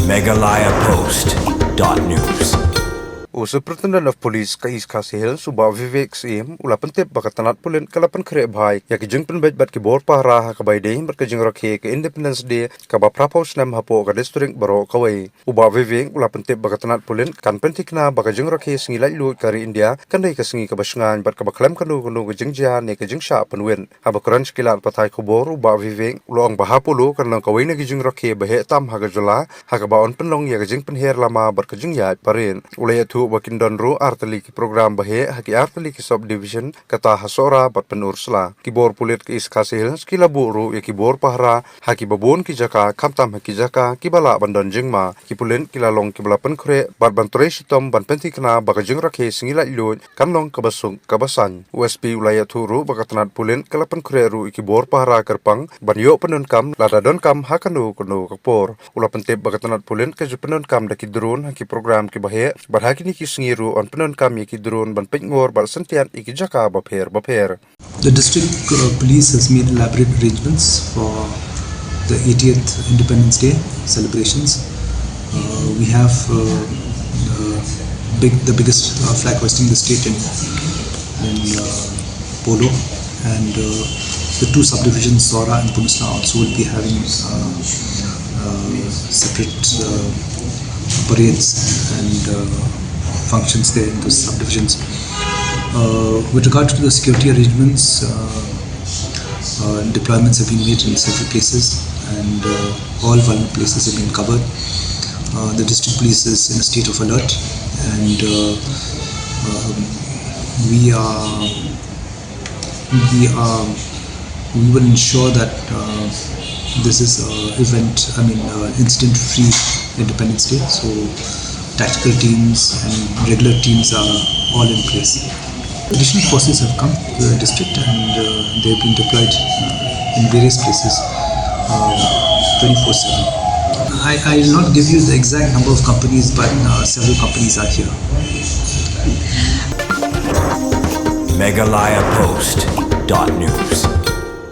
MeghalayaPost.news. Superintendent of Police Kais Kasihel Suba Vivek Syiem ula pentip baka Tnad Pulit kalapan kre bhai yak jeng penbet bat ki Bor Pahara ka bai dei bar ka jeng Rakhe ka Independence Day ka ba prapos nam hapo ka district baro kawai uba Vivek ula pentip baka Tnad Pulit kan pentikna baka jeng Rakhe singi lai lu kari India kan dei ka singi ka ba Shngain bat ka ba klam kanu kanu ka jeng ja ne ka jeng sha penwen aba kran skilat patai ko Bor uba Vivek ulang ba hapolo kan lang kawai na ki jeng Rakhe ba he tam ha ka jula ha ka ba on penlong ya ka jeng penher lama bar ka jeng ya parin ulai tu bakin donro artali ki program bahe haki artali ki subdivision kata hasora bat penursla ki Bor Pulit ki iskasihil skila buru Ïaki Bor Pahara haki babon ki jaka kamtam haki jaka ki bala bandon jengma ki Pulit ki lalong ki bala penkre bat bantre shitom ban pentikna baka jeng Rakhe singila ilun kanlong kabasung kabasan USP ulaya turu baka Tnad Pulit kala penkre ru Ïaki Bor Pahara kerpang ban yo penun kam lada don kam hakanu kunu kapor ula pentip baka Tnad Pulit ke penun kam daki drone haki program ki bahe bar haki ni ki singiru on penun kam Ïaki drone ban pengor bar sentian Ïaki jaka baper. The district police has made elaborate arrangements for the 80th Independence Day celebrations. We have the biggest flag hoisting in the state in Polo, and the two subdivisions, Sora and Punusla, also will be having separate parades and functions there in those subdivisions. With regard to the security arrangements, deployments have been made in several places, and all vulnerable places have been covered. The district police is in a state of alert, and we will ensure that this is incident-free Independence Day. So tactical teams and regular teams are all in place. Additional forces have come to the district, and they have been deployed in various places 24/7. I will not give you the exact number of companies, but several companies are here. MeghalayaPost.news.